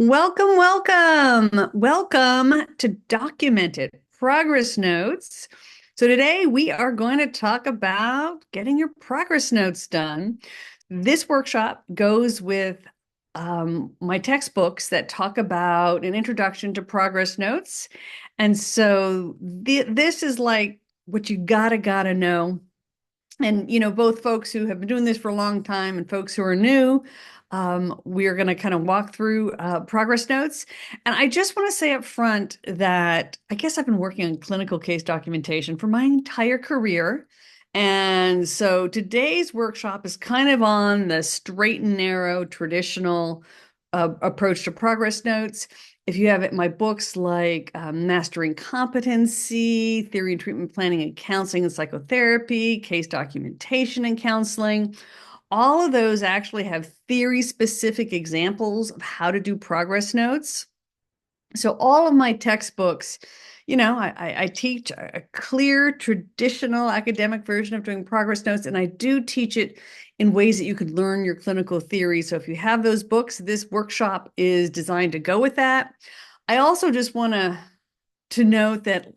Welcome, welcome. Welcome to Documented Progress Notes. So today we are going to talk about getting your progress notes done. This workshop goes with my textbooks that talk about an introduction to progress notes. And so this is like what you gotta know. And, both folks who have been doing this for a long time and folks who are new, we are going to kind of walk through progress notes. And I just want to say up front that I guess I've been working on clinical case documentation for my entire career. And so today's workshop is kind of on the straight and narrow traditional approach to progress notes. If you have it, my books like Mastering Competency, Theory and Treatment Planning and Counseling and Psychotherapy, Case Documentation and Counseling, all of those actually have theory-specific examples of how to do progress notes. So all of my textbooks, I teach a clear, traditional academic version of doing progress notes, and I do teach it in ways that you could learn your clinical theory. So if you have those books, this workshop is designed to go with that. I also just want to note that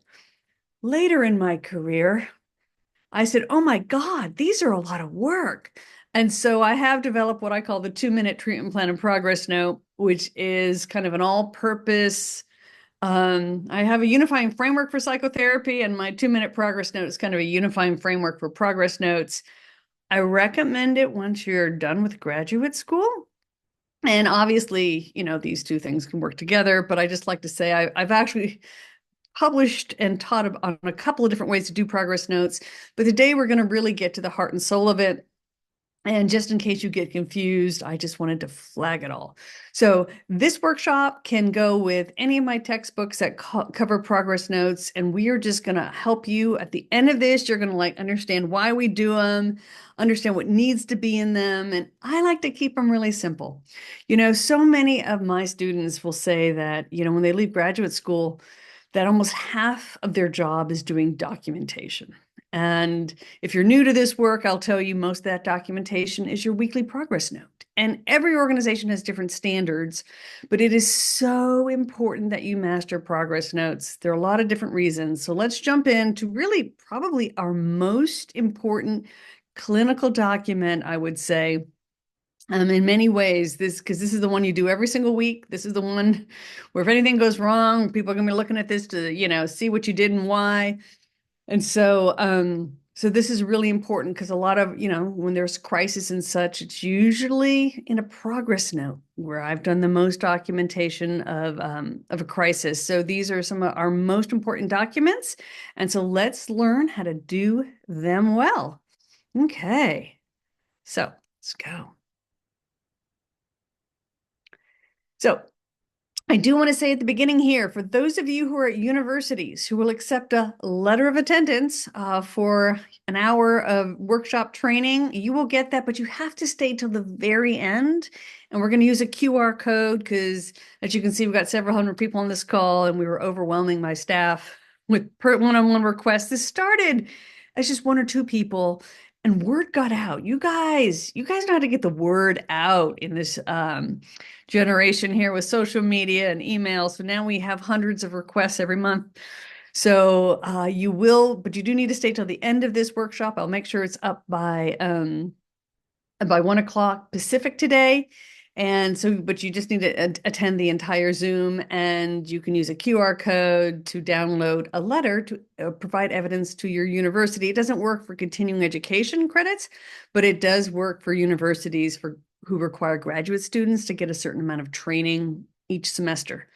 later in my career, I said, oh my God, these are a lot of work. And so I have developed what I call the 2-minute treatment plan and progress note, which is kind of an all-purpose. I have a unifying framework for psychotherapy, and my 2-minute progress note is kind of a unifying framework for progress notes. I recommend it once you're done with graduate school. And obviously, these two things can work together, but I just like to say I've actually published and taught on a couple of different ways to do progress notes. But today we're going to really get to the heart and soul of it. And just in case you get confused, I just wanted to flag it all. So this workshop can go with any of my textbooks that cover progress notes. And we are just going to help you at the end of this. You're going to understand why we do them, understand what needs to be in them. And I like to keep them really simple. So many of my students will say that, when they leave graduate school, that almost half of their job is doing documentation. And if you're new to this work, I'll tell you most of that documentation is your weekly progress note. And every organization has different standards, but it is so important that you master progress notes. There are a lot of different reasons. So let's jump into really probably our most important clinical document, I would say. In many ways, because this is the one you do every single week. This is the one where if anything goes wrong, people are going to be looking at this to, see what you did and why. And so this is really important because a lot of, when there's crisis and such, it's usually in a progress note where I've done the most documentation of a crisis. So these are some of our most important documents. And so let's learn how to do them well. Okay, so let's go. So I do want to say at the beginning here, for those of you who are at universities who will accept a letter of attendance for an hour of workshop training, you will get that, but you have to stay till the very end. And we're going to use a QR code because, as you can see, we've got several hundred people on this call, and we were overwhelming my staff with one-on-one requests. This started as just one or two people, and word got out. You guys know how to get the word out in this generation here with social media and email. So now we have hundreds of requests every month. So but you do need to stay till the end of this workshop. I'll make sure it's up by 1 o'clock Pacific today. And so, but you just need to attend the entire Zoom, and you can use a QR code to download a letter to provide evidence to your university. It doesn't work for continuing education credits, but it does work for universities who require graduate students to get a certain amount of training each semester.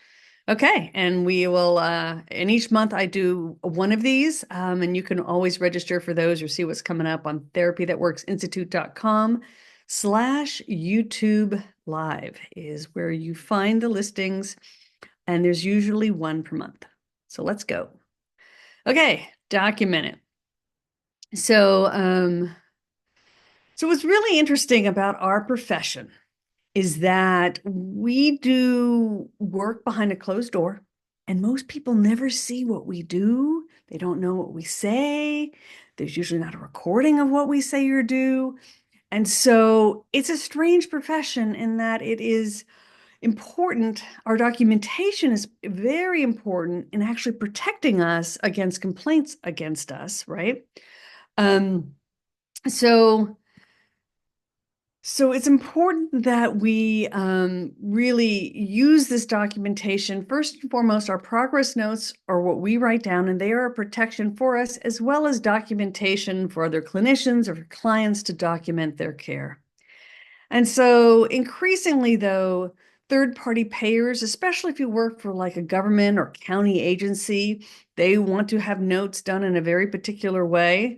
Okay, and we will, and each month I do one of these, and you can always register for those or see what's coming up on therapythatworksinstitute.com/YouTube Live is where you find the listings, and there's usually one per month. So let's go. Okay, document it. So what's really interesting about our profession is that we do work behind a closed door, and most people never see what we do. They don't know what we say. There's usually not a recording of what we say or do. And so it's a strange profession in that important, our documentation is very important in actually protecting us against complaints against us, right? Um, so So it's important that we really use this documentation. First and foremost, our progress notes are what we write down, and they are a protection for us, as well as documentation for other clinicians or for clients to document their care. And so increasingly, though, third-party payers, especially if you work for like a government or county agency, they want to have notes done in a very particular way.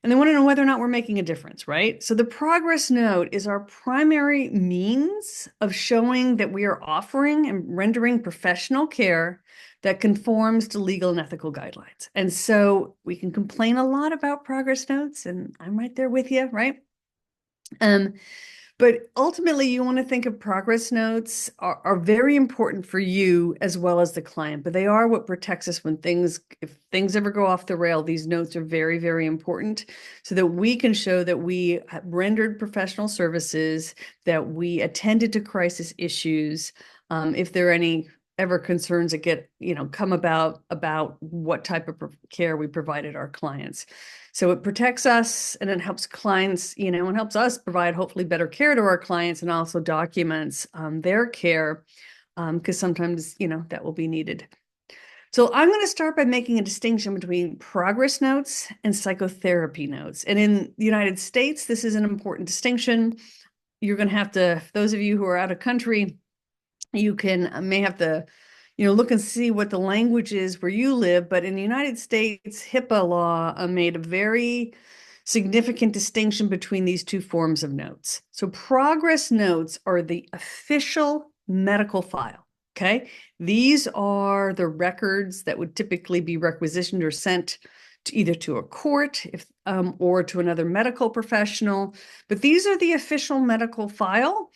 And they want to know whether or not we're making a difference, right? So the progress note is our primary means of showing that we are offering and rendering professional care that conforms to legal and ethical guidelines. And so we can complain a lot about progress notes, and I'm right there with you, right? But ultimately, you want to think of progress notes are very important for you as well as the client, but they are what protects us when if things ever go off the rail, these notes are very, very important so that we can show that we have rendered professional services, that we attended to crisis issues, if there are any ever concerns that come about what type of care we provided our clients. So it protects us and it helps clients, and helps us provide hopefully better care to our clients, and also documents their care, because sometimes, that will be needed. So I'm going to start by making a distinction between progress notes and psychotherapy notes. And in the United States, this is an important distinction. You're going to have to, those of you who are out of country, you may have to look and see what the language is where you live. But in the United States, HIPAA law made a very significant distinction between these two forms of notes. So progress notes are the official medical file. Okay, these are the records that would typically be requisitioned or sent either to a court or to another medical professional. But these are the official medical file,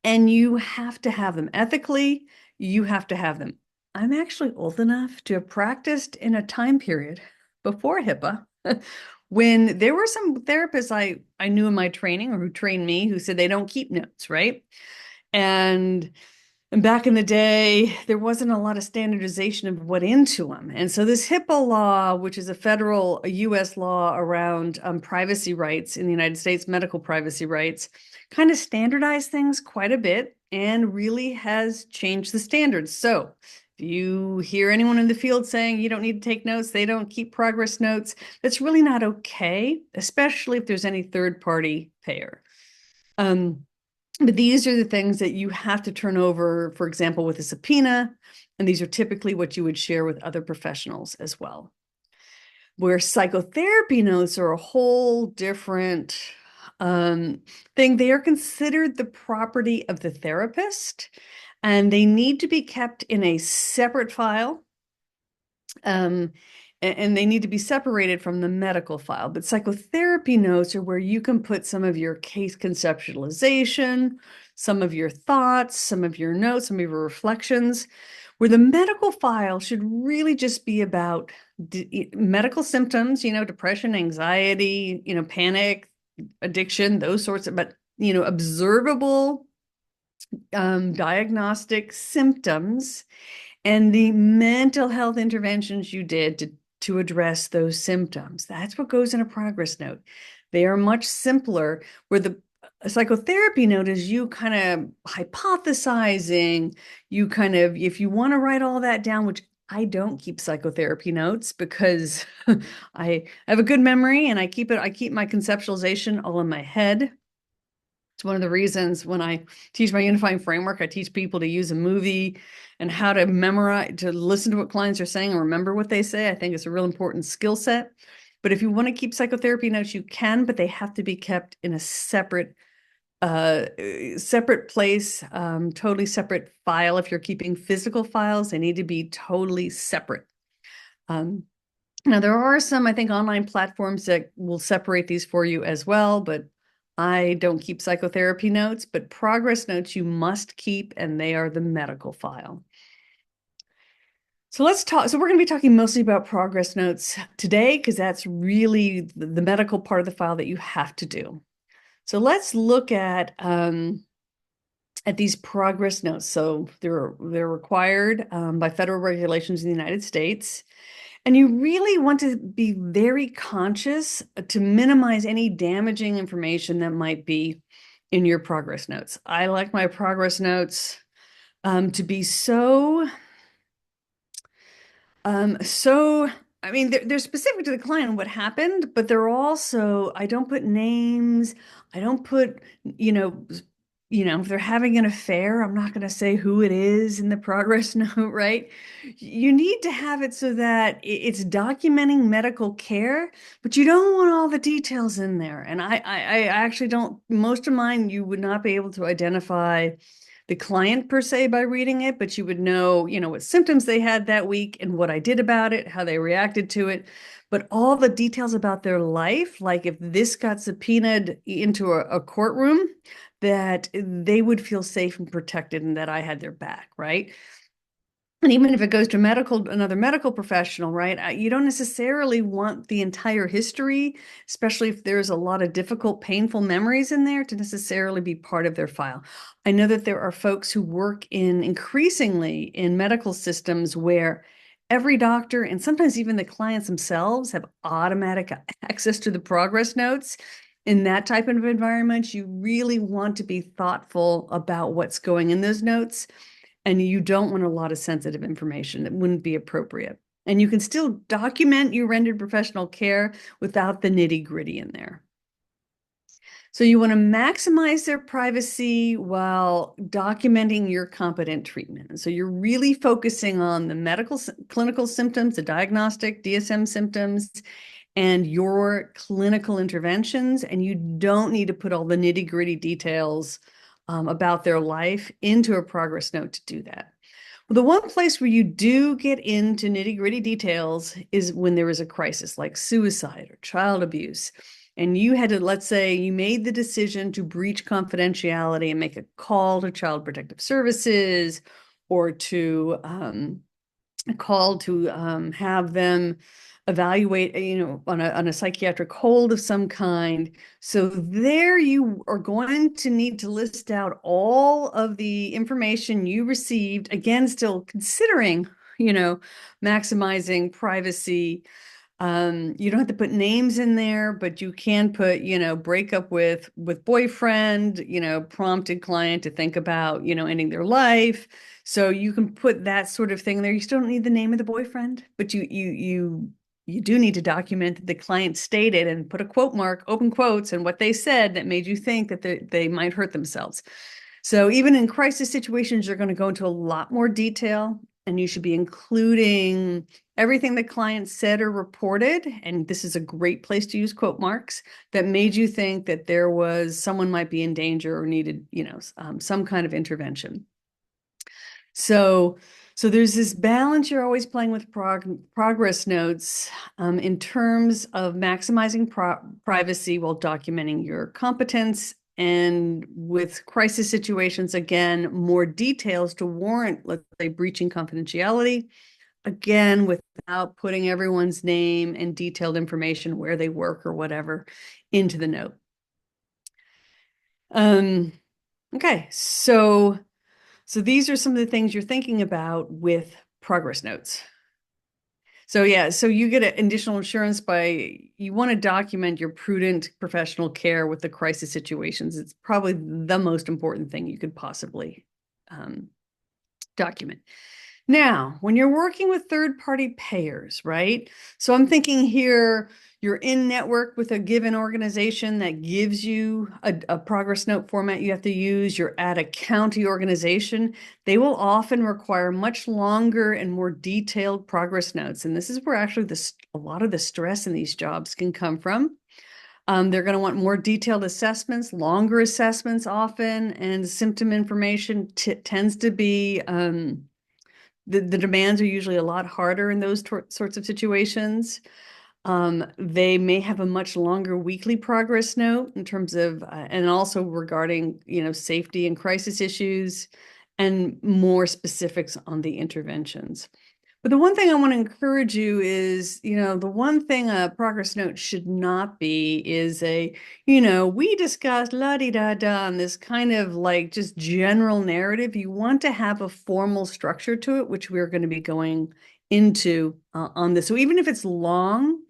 and you have to have them ethically. You have to have them. I'm actually old enough to have practiced in a time period before HIPAA when there were some therapists I knew in my training or who trained me who said they don't keep notes, right? And back in the day, there wasn't a lot of standardization of what into them. And so this HIPAA law, which is a US law around privacy rights in the United States, medical privacy rights, kind of standardized things quite a bit and really has changed the standards. So if you hear anyone in the field saying you don't need to take notes, they don't keep progress notes, that's really not okay, especially if there's any third-party payer. But these are the things that you have to turn over, for example, with a subpoena, and these are typically what you would share with other professionals as well. Where psychotherapy notes are a whole different thing. They are considered the property of the therapist, and they need to be kept in a separate file. And they need to be separated from the medical file. But psychotherapy notes are where you can put some of your case conceptualization, some of your thoughts, some of your notes, some of your reflections, where the medical file should really just be about medical symptoms, depression, anxiety, panic, addiction, those sorts of, but, observable diagnostic symptoms and the mental health interventions you did to address those symptoms. That's what goes in a progress note. They are much simpler, where the psychotherapy note is you kind of hypothesizing, if you want to write all that down, which I don't keep psychotherapy notes because I have a good memory and I keep my conceptualization all in my head. It's one of the reasons when I teach my Unifying Framework, I teach people to use a movie and how to memorize, to listen to what clients are saying and remember what they say. I think it's a real important skill set. But if you want to keep psychotherapy notes, you can, but they have to be kept in a separate place, totally separate file. If you're keeping physical files, they need to be totally separate. Now, there are some, I think, online platforms that will separate these for you as well, but I don't keep psychotherapy notes, but progress notes you must keep, and they are the medical file. So let's talk. So we're going to be talking mostly about progress notes today, because that's really the medical part of the file that you have to do. So let's look at at these progress notes. So they're required by federal regulations in the United States. And you really want to be very conscious to minimize any damaging information that might be in your progress notes. I like my progress notes to be so, I mean, they're specific to the client and what happened, but they're also, I don't put names. I don't put, you know, if they're having an affair, I'm not going to say who it is in the progress note, right? You need to have it so that it's documenting medical care, but you don't want all the details in there. And I actually don't, most of mine, you would not be able to identify the client per se by reading it, but you would know, what symptoms they had that week and what I did about it, how they reacted to it. But all the details about their life, like if this got subpoenaed into a courtroom, that they would feel safe and protected and that I had their back, right? And even if it goes to another medical professional, right? You don't necessarily want the entire history, especially if there's a lot of difficult, painful memories in there, to necessarily be part of their file. I know that there are folks who work increasingly in medical systems where every doctor and sometimes even the clients themselves have automatic access to the progress notes. In that type of environment, you really want to be thoughtful about what's going in those notes. And you don't want a lot of sensitive information that wouldn't be appropriate. And you can still document you rendered professional care without the nitty-gritty in there. So you want to maximize their privacy while documenting your competent treatment. So you're really focusing on the clinical symptoms, the diagnostic DSM symptoms, and your clinical interventions. And you don't need to put all the nitty-gritty details about their life into a progress note to do that. Well, the one place where you do get into nitty-gritty details is when there is a crisis like suicide or child abuse. And you had to, let's say you made the decision to breach confidentiality and make a call to Child Protective Services or to have them evaluate, on a psychiatric hold of some kind. So there you are going to need to list out all of the information you received, again, still considering, maximizing privacy. You don't have to put names in there, but you can put, breakup with boyfriend, prompted client to think about, ending their life. So you can put that sort of thing there. You still don't need the name of the boyfriend, but you do need to document that the client stated and put a quote mark, open quotes, and what they said that made you think that they might hurt themselves. So even in crisis situations, you're going to go into a lot more detail, and you should be including everything the client said or reported. And this is a great place to use quote marks that made you think that someone might be in danger or needed, some kind of intervention. So there's this balance you're always playing with progress notes in terms of maximizing privacy while documenting your competence. And with crisis situations, again, more details to warrant, let's say, breaching confidentiality, again, without putting everyone's name and detailed information, where they work or whatever, into the note. Okay, so these are some of the things you're thinking about with progress notes. So yeah, so you get additional insurance you want to document your prudent professional care with the crisis situations. It's probably the most important thing you could possibly document. Now, when you're working with third-party payers, right? So I'm thinking here, you're in network with a given organization that gives you a progress note format you have to use. You're at a county organization. They will often require much longer and more detailed progress notes. And this is where actually a lot of the stress in these jobs can come from. They're going to want more detailed assessments, longer assessments often, and symptom information tends to be the demands are usually a lot harder in those sorts of situations. They may have a much longer weekly progress note in terms of, and also regarding, safety and crisis issues, and more specifics on the interventions. But the one thing I want to encourage you is, the one thing a progress note should not be is we discussed la di da da, and this kind of like just general narrative. You want to have a formal structure to it, which we're going to be going into on this. So even if it's long,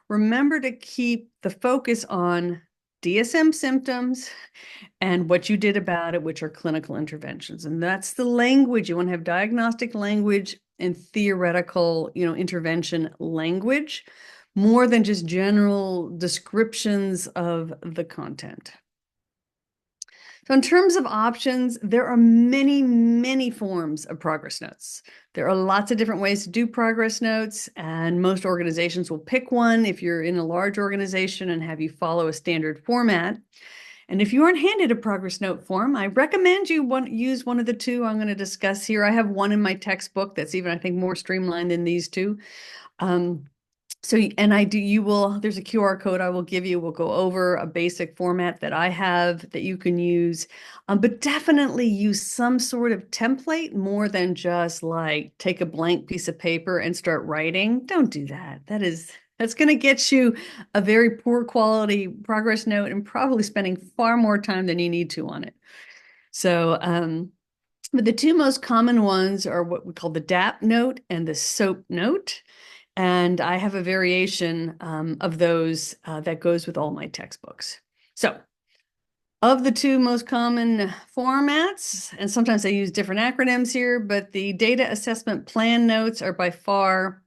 remember to keep the focus on DSM symptoms and what you did about it, which are clinical interventions. And that's the language. You want to have diagnostic language and theoretical, intervention language, more than just general descriptions of the content. So in terms of options, there are many, many forms of progress notes. There are lots of different ways to do progress notes, and most organizations will pick one if you're in a large organization and have you follow a standard format. And if you aren't handed a progress note form, I recommend you use one of the two I'm going to discuss here. I have one in my textbook that's even, I think, more streamlined than these two. There's a QR code I will give you. We'll go over a basic format that I have that you can use, but definitely use some sort of template more than just like take a blank piece of paper and start writing. Don't do that. That's going to get you a very poor quality progress note and probably spending far more time than you need to on it. So, but the two most common ones are what we call the DAP note and the SOAP note. And I have a variation of those that goes with all my textbooks. So of the two most common formats, and sometimes I use different acronyms here, but the data assessment plan notes are by far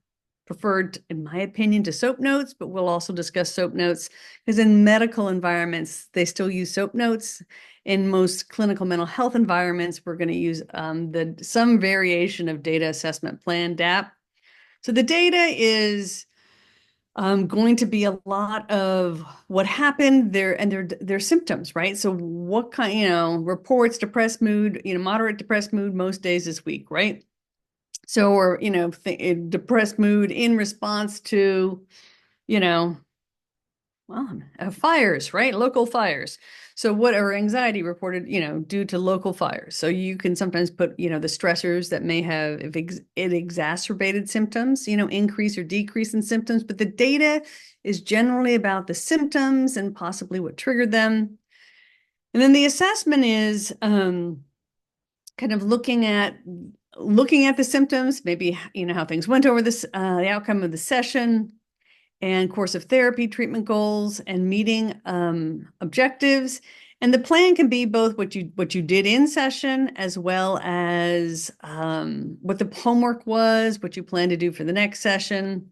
preferred, in my opinion, to SOAP notes, but we'll also discuss SOAP notes because in medical environments, they still use SOAP notes. In most clinical mental health environments, we're going to use some variation of data assessment plan, DAP. So the data is going to be a lot of what happened there and their symptoms, right? So what kind, reports, depressed mood, moderate depressed mood most days this week, right? So, or, depressed mood in response to, fires, right? Local fires. So what are anxiety reported, due to local fires? So you can sometimes put, the stressors that may have, if it exacerbated symptoms, increase or decrease in symptoms, but the data is generally about the symptoms and possibly what triggered them. And then the assessment is kind of looking at the symptoms, maybe, how things went over this, the outcome of the session, and course of therapy, treatment goals, and meeting objectives. And the plan can be both what you did in session as well as what the homework was, what you plan to do for the next session.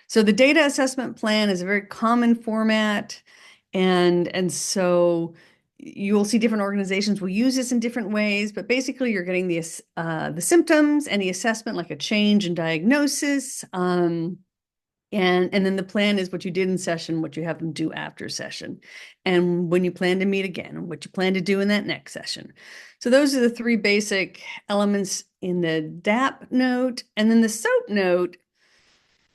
So the data assessment plan is a very common format, and so you'll see different organizations will use this in different ways, but basically you're getting the symptoms and the assessment, like a change in diagnosis. And then the plan is what you did in session, what you have them do after session, and when you plan to meet again, and what you plan to do in that next session. So those are the three basic elements in the DAP note. And then the SOAP note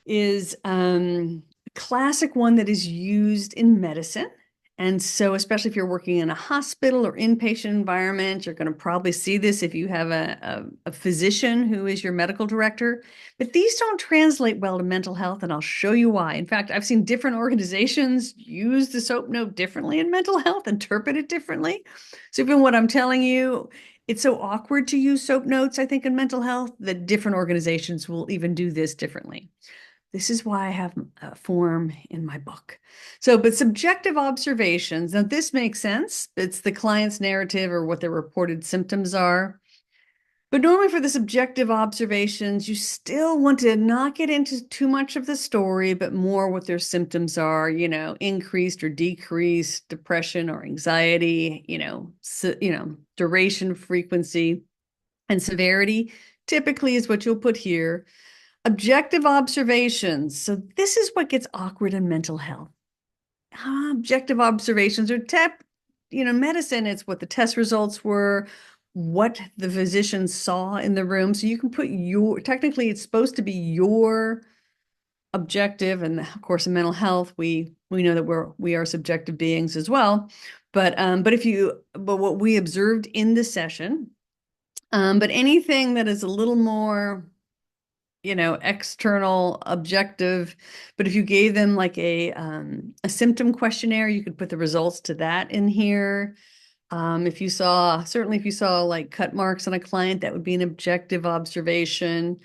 is a classic one that is used in medicine. And so especially if you're working in a hospital or inpatient environment, you're going to probably see this if you have a physician who is your medical director. But these don't translate well to mental health, and I'll show you why. In fact, I've seen different organizations use the SOAP note differently in mental health, interpret it differently. So even what I'm telling you, it's so awkward to use SOAP notes, I think, in mental health, that different organizations will even do this differently. This is why I have a form in my book. So, but subjective observations, now this makes sense. It's the client's narrative or what their reported symptoms are. But normally for the subjective observations, you still want to not get into too much of the story, but more what their symptoms are, increased or decreased depression or anxiety, duration, frequency, and severity typically is what you'll put here. Objective observations. So this is what gets awkward in mental health. Objective observations are medicine, it's what the test results were, what the physician saw in the room. So you can put technically it's supposed to be your objective. And of course, in mental health, we know that we are subjective beings as well. But what we observed in the session, but anything that is a little more external objective. But if you gave them like a symptom questionnaire, you could put the results to that in here. Certainly if you saw like cut marks on a client, that would be an objective observation.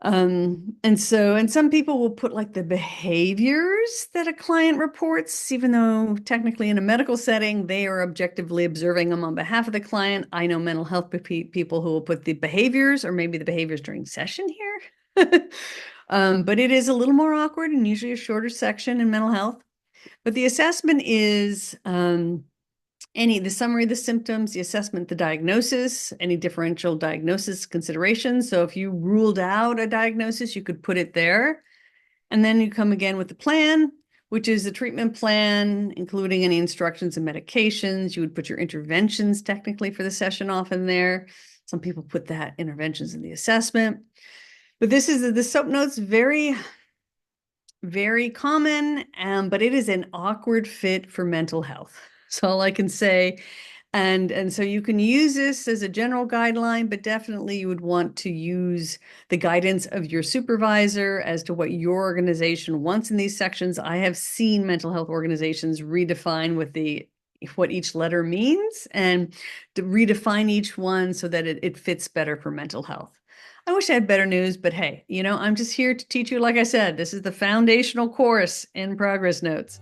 And some people will put like the behaviors that a client reports, even though technically in a medical setting, they are objectively observing them on behalf of the client. I know mental health people who will put the behaviors or maybe the behaviors during session here. But it is a little more awkward and usually a shorter section in mental health. But the assessment is the summary of the symptoms, the assessment, the diagnosis, any differential diagnosis considerations. So if you ruled out a diagnosis, you could put it there. And then you come again with the plan, which is the treatment plan, including any instructions and medications. You would put your interventions technically for the session off in there. Some people put that interventions in the assessment. But the SOAP notes, very, very common, but it is an awkward fit for mental health. That's all I can say. And so you can use this as a general guideline, but definitely you would want to use the guidance of your supervisor as to what your organization wants in these sections. I have seen mental health organizations redefine what each letter means and to redefine each one so that it fits better for mental health. I wish I had better news, but hey, I'm just here to teach you, like I said, this is the foundational course in progress notes.